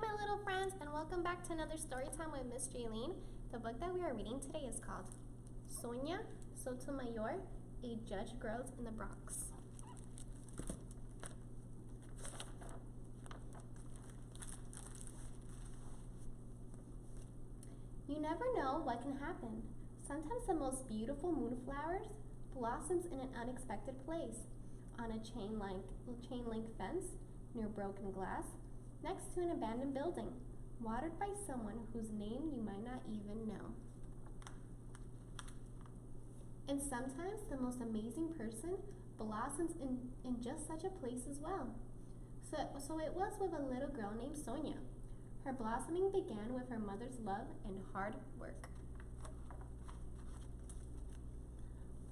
my little friends, and welcome back to another story time with Miss Jaylene. The book that we are reading today is called Sonia Sotomayor, A Judge Grows in the Bronx. You never know what can happen. Sometimes the most beautiful moonflowers blossoms in an unexpected place, on a chain link fence, near broken glass, next to an abandoned building, watered by someone whose name you might not even know. And sometimes the most amazing person blossoms in just such a place as well. So it was with a little girl named Sonia. Her blossoming began with her mother's love and hard work.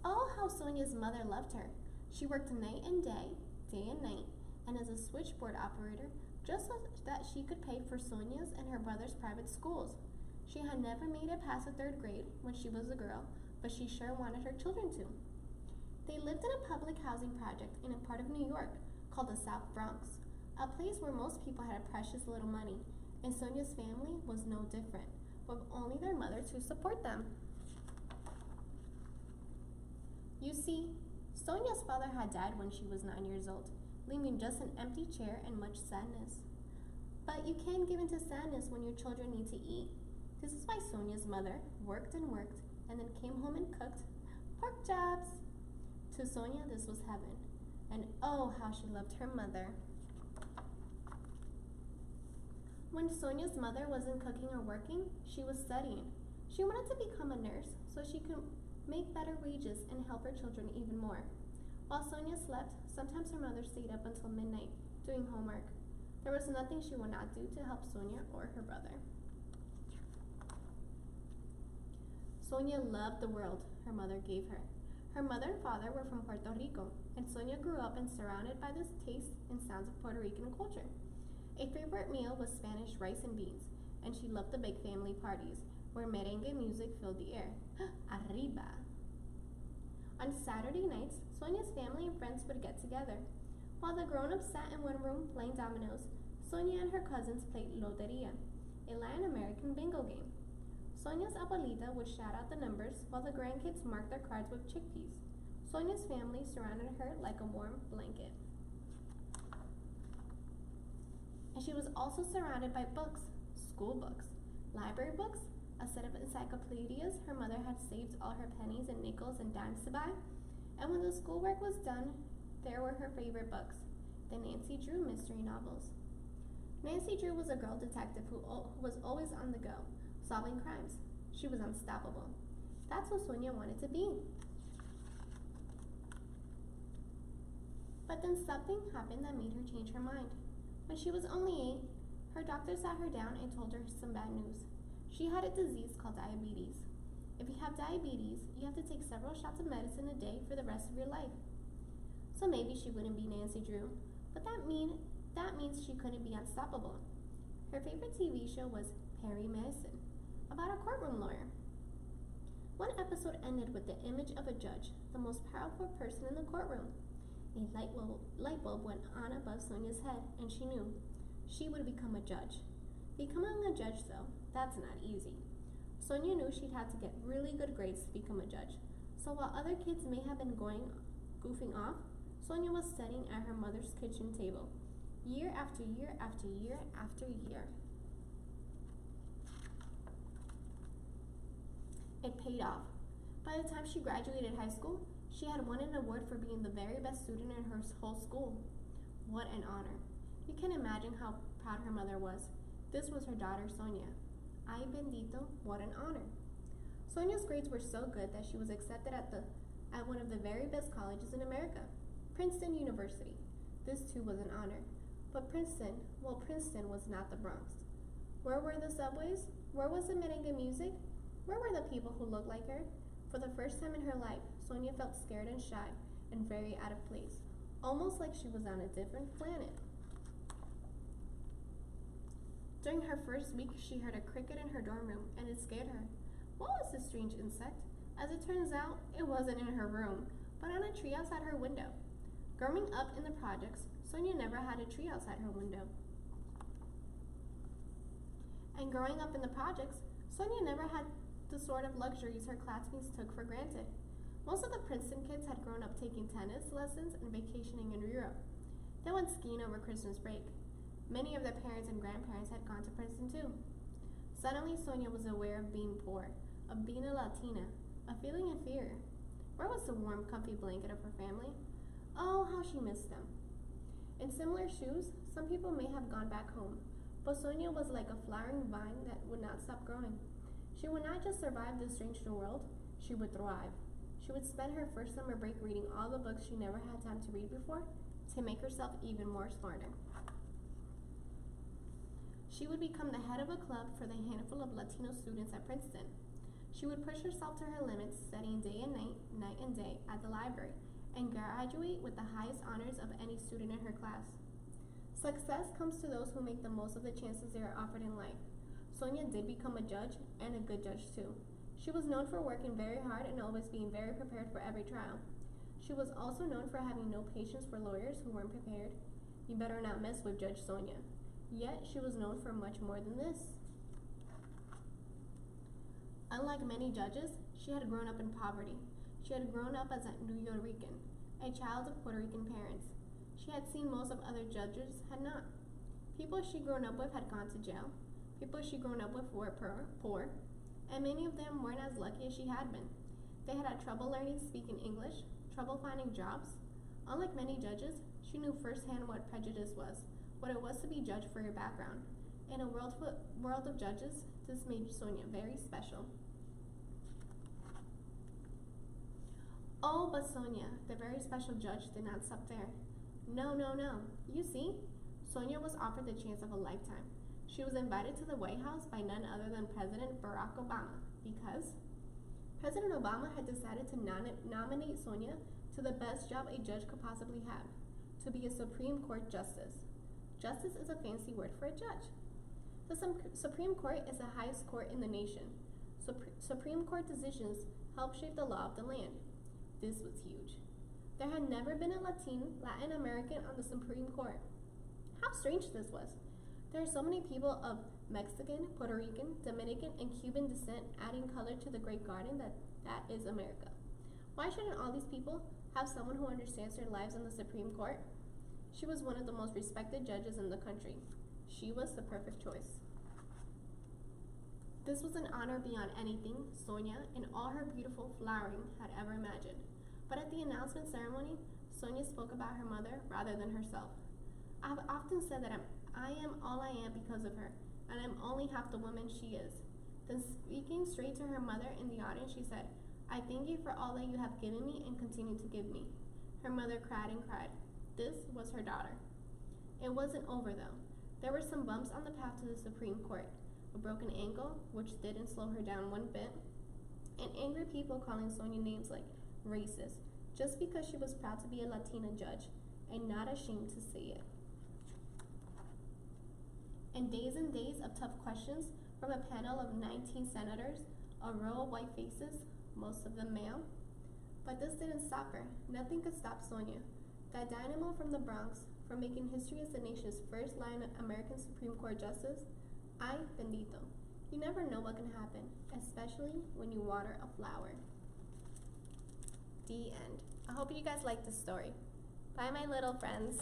Oh, how Sonia's mother loved her. She worked night and day and night, and as a switchboard operator, just so that she could pay for Sonia's and her brother's private schools. She had never made it past the 3rd grade when she was a girl, but she sure wanted her children to. They lived in a public housing project in a part of New York called the South Bronx, a place where most people had a precious little money, and Sonia's family was no different, with only their mother to support them. You see, Sonia's father had died when she was 9 years old, leaving just an empty chair and much sadness. But you can't give in to sadness when your children need to eat. This is why Sonia's mother worked and then came home and cooked pork chops. To Sonia, this was heaven, and oh, how she loved her mother. When Sonia's mother wasn't cooking or working, she was studying. She wanted to become a nurse so she could make better wages and help her children even more. While Sonia slept, sometimes her mother stayed up until midnight doing homework. There was nothing she would not do to help Sonia or her brother. Sonia loved the world her mother gave her. Her mother and father were from Puerto Rico, and Sonia grew up and surrounded by the tastes and sounds of Puerto Rican culture. A favorite meal was Spanish rice and beans, and she loved the big family parties where merengue music filled the air. Arriba! On Saturday nights, Sonia's family and friends would get together. While the grown-ups sat in one room playing dominoes, Sonia and her cousins played Loteria, a Latin American bingo game. Sonia's abuelita would shout out the numbers while the grandkids marked their cards with chickpeas. Sonia's family surrounded her like a warm blanket. And she was also surrounded by books, school books, library books, a set of encyclopedias her mother had saved all her pennies and nickels and dimes to buy. And when the schoolwork was done, there were her favorite books, the Nancy Drew mystery novels. Nancy Drew was a girl detective who was always on the go, solving crimes. She was unstoppable. That's what Sonia wanted to be. But then something happened that made her change her mind. When she was only 8, her doctor sat her down and told her some bad news. She had a disease called diabetes. If you have diabetes, you have to take several shots of medicine a day for the rest of your life. So maybe she wouldn't be Nancy Drew, but that means she couldn't be unstoppable. Her favorite TV show was Perry Mason, about a courtroom lawyer. One episode ended with the image of a judge, the most powerful person in the courtroom. A light bulb went on above Sonia's head, and she knew she would become a judge. Becoming a judge, though, that's not easy. Sonia knew she'd have to get really good grades to become a judge. So while other kids may have been goofing off, Sonia was studying at her mother's kitchen table, year after year after year after year. It paid off. By the time she graduated high school, she had won an award for being the very best student in her whole school. What an honor. You can imagine how proud her mother was. This was her daughter, Sonia. Ay bendito, what an honor. Sonia's grades were so good that she was accepted at one of the very best colleges in America, Princeton University. This too was an honor. But Princeton was not the Bronx. Where were the subways? Where was the merengue music? Where were the people who looked like her? For the first time in her life, Sonia felt scared and shy and very out of place, almost like she was on a different planet. During her first week, she heard a cricket in her dorm room, and it scared her. What was this strange insect? As it turns out, it wasn't in her room, but on a tree outside her window. Growing up in the projects, Sonia never had a tree outside her window. And growing up in the projects, Sonia never had the sort of luxuries her classmates took for granted. Most of the Princeton kids had grown up taking tennis lessons and vacationing in Europe. They went skiing over Christmas break. Many of their parents and grandparents had gone to Princeton too. Suddenly, Sonia was aware of being poor, of being a Latina, of feeling inferior. Where was the warm, comfy blanket of her family? Oh, how she missed them. In similar shoes, some people may have gone back home, but Sonia was like a flowering vine that would not stop growing. She would not just survive this strange new world, she would thrive. She would spend her first summer break reading all the books she never had time to read before to make herself even more smarter. She would become the head of a club for the handful of Latino students at Princeton. She would push herself to her limits, studying day and night and day at the library, and graduate with the highest honors of any student in her class. Success comes to those who make the most of the chances they are offered in life. Sonia did become a judge, and a good judge too. She was known for working very hard and always being very prepared for every trial. She was also known for having no patience for lawyers who weren't prepared. You better not mess with Judge Sonia. Yet, she was known for much more than this. Unlike many judges, she had grown up in poverty. She had grown up as a New Yorican, a child of Puerto Rican parents. She had seen most of other judges had not. People she'd grown up with had gone to jail. People she'd grown up with were poor, and many of them weren't as lucky as she had been. They had had trouble learning speaking English, trouble finding jobs. Unlike many judges, she knew firsthand what prejudice was, what it was to be judged for your background. In a world of judges, this made Sonia very special. Oh, but Sonia, the very special judge, did not stop there. No. You see, Sonia was offered the chance of a lifetime. She was invited to the White House by none other than President Barack Obama because President Obama had decided to nominate Sonia to the best job a judge could possibly have, to be a Supreme Court justice. Justice is a fancy word for a judge. The Supreme Court is the highest court in the nation. Supreme Court decisions help shape the law of the land. This was huge. There had never been a Latin American on the Supreme Court. How strange this was. There are so many people of Mexican, Puerto Rican, Dominican, and Cuban descent adding color to the great garden that is America. Why shouldn't all these people have someone who understands their lives in the Supreme Court? She was one of the most respected judges in the country. She was the perfect choice. This was an honor beyond anything Sonia, in all her beautiful flowering, had ever imagined. But at the announcement ceremony, Sonia spoke about her mother rather than herself. I have often said that I am all I am because of her, and I'm only half the woman she is. Then speaking straight to her mother in the audience, she said, I thank you for all that you have given me and continue to give me. Her mother cried and cried. This was her daughter. It wasn't over though. There were some bumps on the path to the Supreme Court, a broken ankle, which didn't slow her down one bit, and angry people calling Sonia names like racist, just because she was proud to be a Latina judge and not ashamed to say it. And days of tough questions from a panel of 19 senators, a row of white faces, most of them male. But this didn't stop her. Nothing could stop Sonia, that dynamo from the Bronx, from making history as the nation's first line American Supreme Court justice. Ay bendito. You never know what can happen, especially when you water a flower. The end. I hope you guys liked this story. Bye, my little friends.